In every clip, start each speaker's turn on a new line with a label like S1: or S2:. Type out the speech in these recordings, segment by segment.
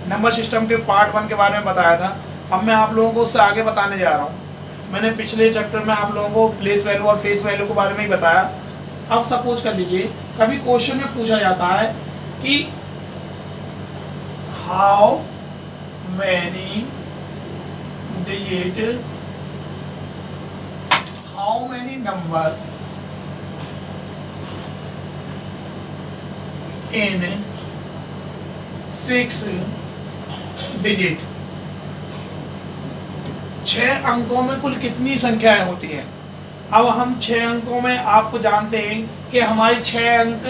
S1: Number system के part 1 के बारे में बताया था। अब मैं आप लोगों को उससे आगे बताने जा रहा हूँ। मैंने पिछले चैप्टर में आप लोगों को प्लेस वैल्यू और फेस वैल्यू के बारे में ही बताया। अब सपोज कर लीजिए कभी क्वेश्चन में पूछा जाता है कि how many digit, how many number in 6 digit, 6 अंकों में कुल कितनी संख्याएं होती हैं। अब हम 6 अंकों में आपको जानते हैं कि हमारी 6 अंक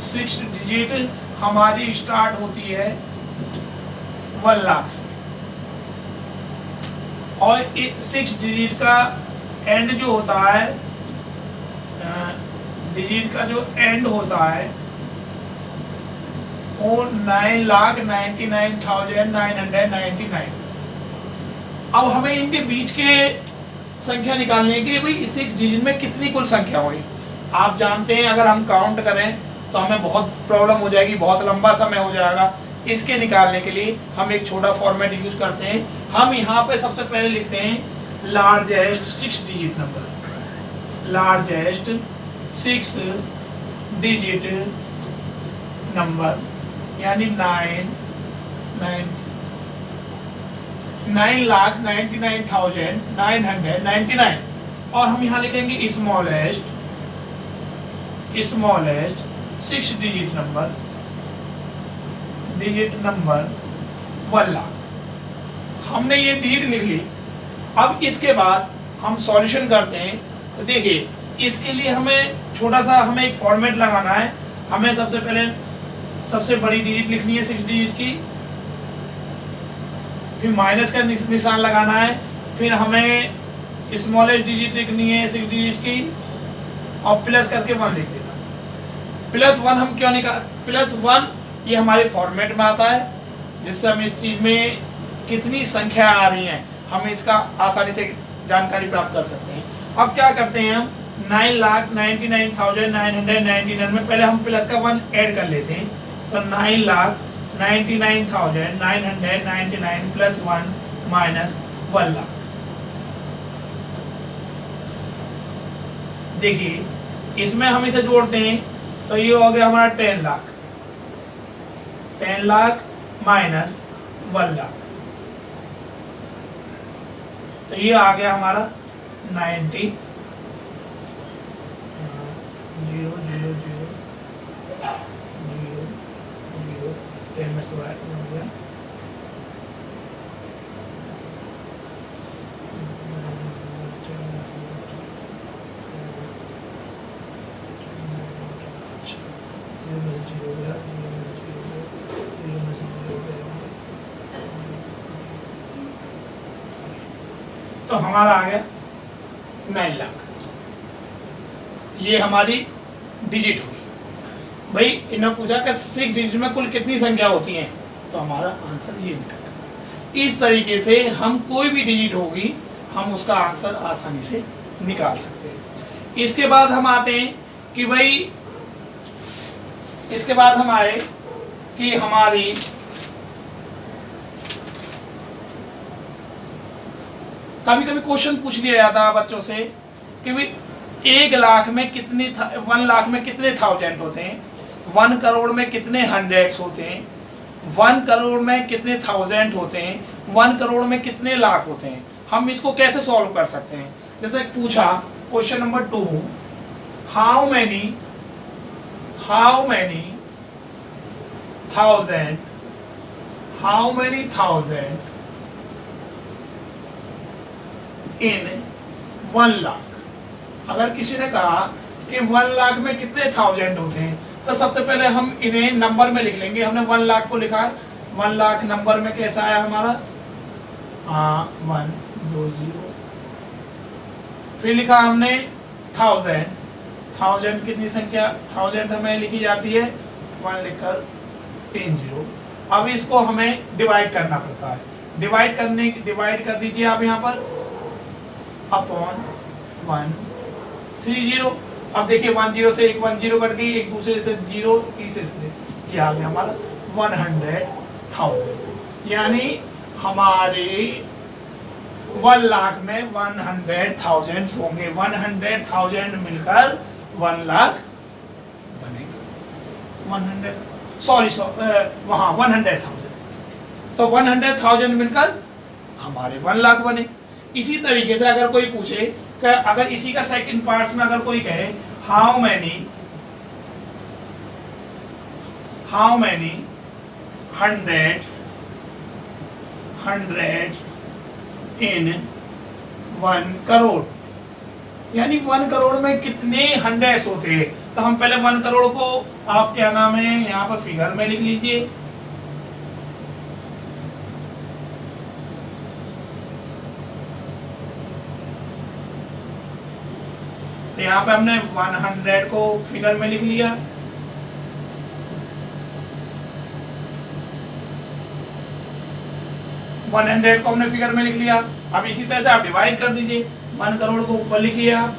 S1: 6 डिजिट हमारी स्टार्ट होती है 1 लाख से, और 6 डिजिट का एंड जो होता है, डिजिट का जो एंड होता है वो 9,99,999। अब हमें इनके बीच के संख्या निकालनी है कि भाई 6 डिजिट में कितनी कुल संख्या हुई। आप जानते हैं अगर हम काउंट करें तो हमें बहुत प्रॉब्लम हो जाएगी, बहुत लंबा समय हो जाएगा। इसके निकालने के लिए हम एक छोटा फॉर्मेट यूज करते हैं। हम यहाँ पे सबसे पहले लिखते हैं largest 6 digit number, largest 6 digit number यानी 9,99,999, और हम यहाँ लिखेंगे स्मॉलेस्ट 6 डिजिट नंबर 1 लाख। हमने ये डिजिट लिख ली। अब इसके बाद हम सॉल्यूशन करते हैं। तो देखिए इसके लिए हमें छोटा सा एक फॉर्मेट लगाना है। हमें सबसे पहले सबसे बड़ी डिजिट लिखनी है 6 डिजिट की, फिर माइनस का निशान लगाना है, फिर हमें स्मॉलेस्ट डिजिट लिखनी है 6 डिजिट की, और प्लस करके 1 लिख देना। +1 हम क्यों निकाल, +1 ये हमारे फॉर्मेट में आता है जिससे हम इस चीज में कितनी संख्या आ रही हैं हम इसका आसानी से जानकारी प्राप्त कर सकते हैं। अब क्या करते हैं हम 9,99,999 में पहले हम प्लस का 1 ऐड कर लेते हैं। तो 9,99,999 + 1 - 1 लाख। देखिए इसमें हम इसे जोड़ते हैं तो ये हो गया हमारा 10 लाख, 10 लाख माइनस 1 लाख, तो ये आ गया हमारा 90 0 0 0 0 0 10 में से हो गया तो हमारा आ गया 9 लाख। ये हमारी डिजिट हुई। भाई इन्होंने पूछा कि 6 डिजिट में कुल कितनी संख्या होती हैं, तो हमारा आंसर ये निकल। इस तरीके से हम कोई भी डिजिट होगी हम उसका आंसर आसानी से निकाल सकते हैं। इसके बाद हम आते हैं कि भाई इसके बाद हम आए कि हमारी कभी कभी क्वेश्चन पूछ लिया जाता है बच्चों से कि भाई 1 लाख में कितने 1 लाख में कितने थाउजेंड होते हैं, 1 करोड़ में कितने हंड्रेड्स होते हैं, 1 करोड़ में कितने थाउजेंड होते हैं, 1 करोड़ में कितने लाख होते हैं। हम इसको कैसे सॉल्व कर सकते हैं। जैसे पूछा question number 2, how many thousand in 1 lakh. अगर किसी ने कहा कि 1 लाख में कितने थाउजेंड होते हैं, तो सबसे पहले हम इन्हें नंबर में लिख लेंगे। हमने 1 लाख को लिखा है, 1 लाख नंबर में कैसा आया हमारा 1 2 0। फिर लिखा हमने थाउजेंड कितनी संख्या, थाउजेंड हमें लिखी जाती है 1 लिखकर 3 0। अब इसको हमें डिवाइड करना पड़ता है। डिवाइड कर दीजिए आप यहाँ पर अपॉन 130। अब देखिए 10 से एक 10 कट गई, एक दूसरे से 0 तीसरे से ये आ गया हमारा 100,000, यानी हमारे 1,00,000 में 100,000 होंगे। 100,000 मिलकर 1,00,000 बनेगा। 100,000 तो 100,000 मिलकर हमारे 1,00,000 बने। इसी तरीके से अगर कोई पूछे कि अगर इसी का सेकंड पार्ट्स में अगर कोई कहे हाउ मैनी हंड्रेड्स इन 1 करोड़, यानी 1 करोड़ में कितने हंड्रेड्स होते हैं, तो हम पहले 1 करोड़ को आप क्या नाम है यहाँ पर फिगर में लिख लीजिए। तो यहाँ पे हमने 100 को फिगर में लिख लिया। वन 100 को हमने फिगर में लिख लिया। अब इसी तरह से आप डिवाइड कर दीजिए। 1 करोड़ को ऊपर लिखिए आप,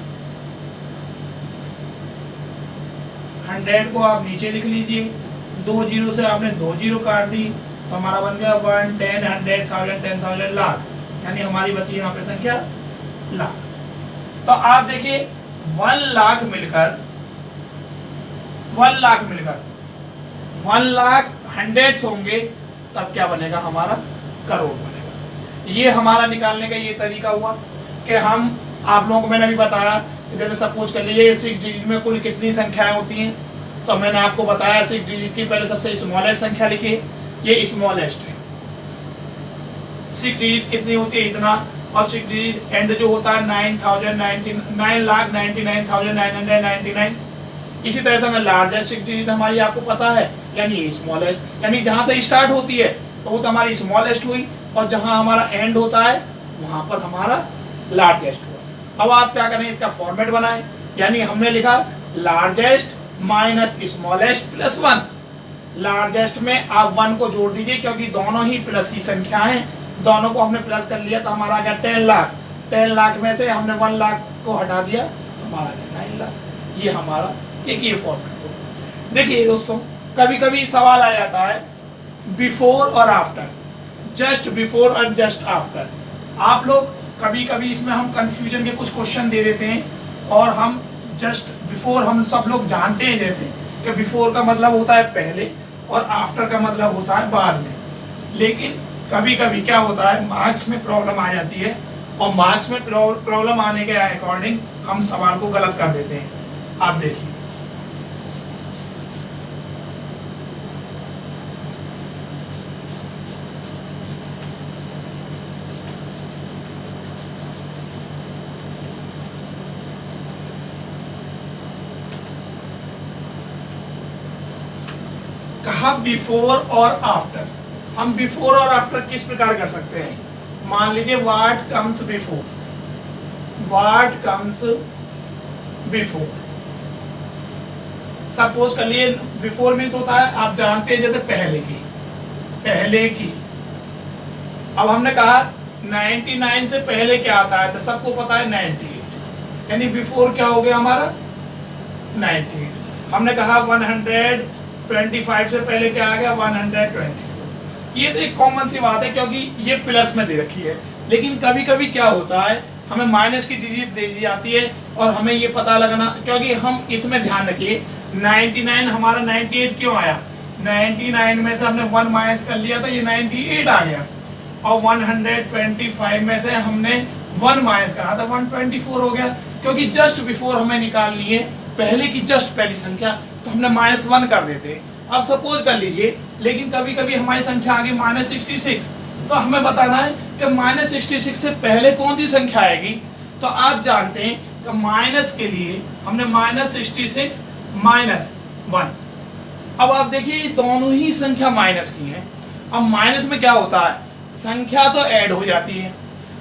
S1: 100 को आप नीचे लिख लीजिए। 2 जीरो से आपने 2 जीरो काट दी तो हमारा बन गया 1, 10, 100,000, 10,000 लाख, यानी हमारी बची यहाँ पे संख्या लाख। तो आप देखिए 1,00,000 मिलकर 1,00,000 हंड्रेड्स होंगे, तब क्या बनेगा हमारा करोड़ बनेगा। ये हमारा निकालने का ये तरीका हुआ कि हम आप लोगों को मैंने अभी बताया, जैसे सपोज कर लीजिए 6 डिजिट में कुल कितनी संख्याएं होती हैं, तो मैंने आपको बताया 6 डिजिट की पहले सबसे स्मॉलेस्ट संख्या लिखिए, ये स्मॉलेस्ट है। 6 डिजिट कितनी होती है इतना, और 6 डिजिट एंड जो होता है 9,99,999। इसी तरह से हमें लार्जेस्ट 6 डिजिट हमारी आपको पता है, यानी स्मॉलेस्ट, यानी जहां से स्टार्ट होती है तो वो तो हमारी स्मॉलेस्ट हुई, और जहां हमारा एंड होता है वहां पर हमारा लार्जेस्ट हुआ। अब आप क्या करें, इसका फॉर्मेट बनाएं, यानी हमने लिखा largest minus smallest plus 1। Largest में आप 1 को जोड़ दीजिए, क्योंकि दोनों ही प्लस की संख्या है, दोनों को हमने प्लस कर लिया तो हमारा आ गया 10 लाख। 10 लाख में से हमने 1 लाख को हटा दिया तो हमारा आ गया 9 लाख। ये हमारा एक ये फॉर्मेट हो। देखिए दोस्तों, कभी कभी सवाल आ जाता है बिफोर और आफ्टर, जस्ट बिफोर और जस्ट आफ्टर। आप लोग कभी कभी इसमें हम कंफ्यूजन के कुछ क्वेश्चन दे देते हैं, और हम जस्ट बिफोर हम सब लोग जानते हैं, जैसे कि बिफोर का मतलब होता है पहले और आफ्टर का मतलब होता है बाद में। लेकिन कभी कभी क्या होता है, मार्क्स में प्रॉब्लम आ जाती है, और मार्क्स में प्रॉब्लम आने के अकॉर्डिंग हम सवाल को गलत कर देते हैं। आप देखिए, कहा बिफोर और आफ्टर। हम बिफोर और आफ्टर किस प्रकार कर सकते हैं, मान लीजिए what comes before, before suppose कर लिए बिफोर मीन्स होता है, आप जानते हैं जैसे पहले की। अब हमने कहा 99 से पहले क्या आता है, तो सबको पता है 98, यानी बिफोर क्या हो गया हमारा 98। हमने कहा 125 से पहले क्या आ गया 124। ये तो एक कॉमन सी बात है, क्योंकि ये प्लस में दे रखी है। लेकिन कभी कभी क्या होता है, हमें माइनस की डिजिट दे दी जाती है, और हमें ये पता लगना, क्योंकि हम इसमें ध्यान रखिए 99 हमारा 98 क्यों आया, 99 में से हमने 1 माइनस कर लिया तो ये 98 आ गया, और 125 में से हमने 1 माइनस करा था 124 हो गया, क्योंकि जस्ट बिफोर हमें निकालनी है पहले की जस्ट पहली संख्या, तो हमने -1 कर देते। अब सपोज कर लीजिए, लेकिन कभी कभी हमारी संख्या आ गई -66, तो हमें बताना है कि -66 से पहले कौन सी संख्या आएगी। तो आप जानते हैं कि माइनस के लिए हमने -66 -1। अब आप देखिए दोनों ही संख्या माइनस की हैं। अब माइनस में क्या होता है, संख्या तो ऐड हो जाती है,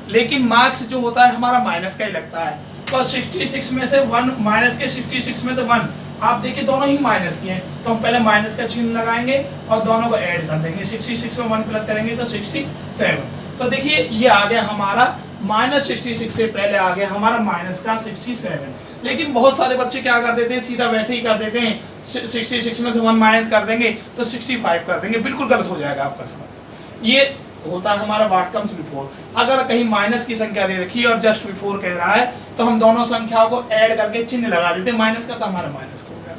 S1: लेकिन मार्क्स जो होता है हमारा माइनस का ही लगता है। तो 66 में से 1 माइनस के 66 में से 1, आप देखिए दोनों ही माइनस की हैं, तो हम पहले माइनस का चिन्ह लगाएंगे और दोनों को ऐड कर देंगे। 66 में 1 प्लस करेंगे तो 67। तो देखिए ये आ गया हमारा -66 से पहले आ गया हमारा माइनस का 67। लेकिन बहुत सारे बच्चे क्या कर देते हैं, सीधा वैसे ही कर देते हैं 66 में से 1 माइनस कर देंगे तो 65 कर देंगे, बिल्कुल गलत हो जाएगा आपका सवाल। ये होता है हमारा व्हाट कम्स बिफोर। अगर कहीं माइनस की संख्या दे रखी है और जस्ट बिफोर कह रहा है तो हम दोनों संख्याओं को ऐड करके चिन्ह लगा देते हैं माइनस का, तो हमारा माइनस का हो गया।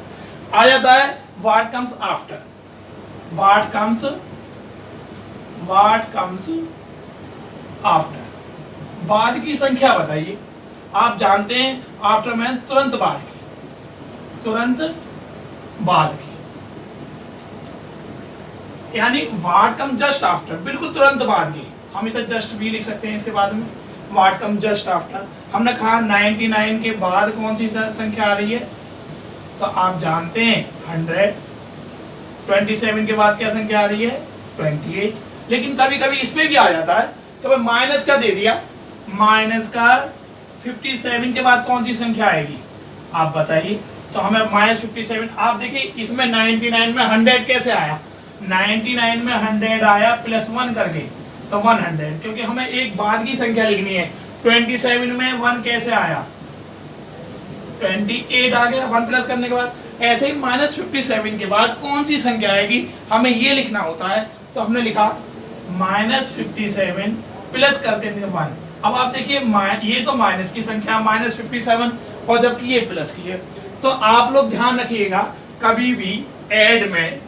S1: आ जाता है what comes after. What comes after, बाद की संख्या बताइए। आप जानते हैं आफ्टर में तुरंत बाद की, तुरंत बाद की, यानी व्हाट कम जस्ट आफ्टर, बिल्कुल तुरंत बाद की। हम इसे जस्ट भी लिख सकते हैं इसके बाद में, व्हाट कम जस्ट आफ्टर। हमने कहा 99 के बाद कौन सी संख्या आ रही है, तो आप जानते हैं 100। 27 के बाद क्या संख्या आ रही है, 28। लेकिन कभी कभी इसमें भी आ जाता है कि भाई माइनस का दे दिया, माइनस का 57 के बाद कौन सी संख्या आएगी आप बताइए। तो हमें -57, आप देखिए इसमें 99 में 100 कैसे आया, 99 में 100 आया +1 करके, तो 100, क्योंकि हमें एक बाद की संख्या लिखनी है। 27 में 1 कैसे आया, 28 आ गया 1 प्लस करने के बाद। ऐसे ही -57 के बाद कौन सी संख्या आएगी हमें ये लिखना होता है, तो हमने लिखा -57 प्लस करके 1। अब आप देखिए ये तो माइनस की संख्या -57 और जबकि ये प्लस की है, तो आप लोग ध्यान रखिएगा कभी भी ऐड में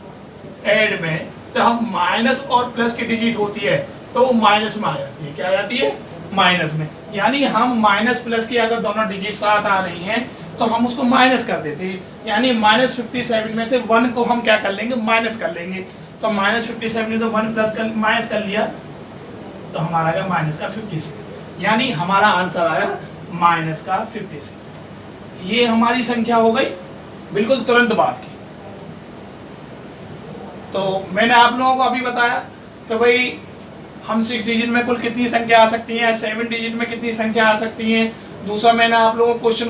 S1: तो हम माइनस और प्लस की डिजिट होती है तो वो माइनस में आ जाती है। क्या आ जाती है, माइनस में। यानी हम माइनस प्लस की अगर दोनों डिजिट साथ आ रही हैं तो हम उसको माइनस कर देते हैं, यानी -57 में से 1 को हम क्या कर लेंगे, माइनस कर लेंगे। तो -57 में से 1 प्लस कर माइनस कर लिया तो हमारा आया माइनस का 56, यानी हमारा आंसर आया माइनस का 56। ये हमारी संख्या हो गई बिल्कुल तुरंत बाद की। तो मैंने आप लोगों को अभी बताया कि भाई हम 6 डिजिट में कुल कितनी संख्या आ सकती है, 7 डिजिट में कितनी संख्या आ सकती है। दूसरा मैंने आप लोगों को क्वेश्चन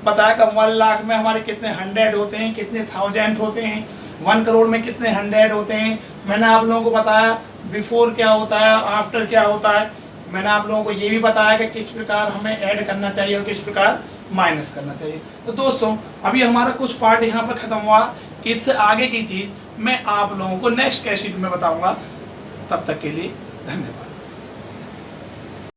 S1: बताया कि 1 लाख में हमारे कितने 100 होते हैं, कितने 1000 होते हैं, 1 करोड़ में कितने 100 होते हैं। मैंने आप लोगों को बताया बिफोर क्या होता है, आफ्टर क्या होता है। मैंने आप लोगों को ये भी बताया कि किस प्रकार हमें ऐड करना चाहिए और किस प्रकार माइनस करना चाहिए। तो दोस्तों अभी हमारा कुछ पार्ट यहाँ पर खत्म हुआ, इससे आगे की चीज़ मैं आप लोगों को नेक्स्ट कैसेट में बताऊंगा। तब तक के लिए धन्यवाद।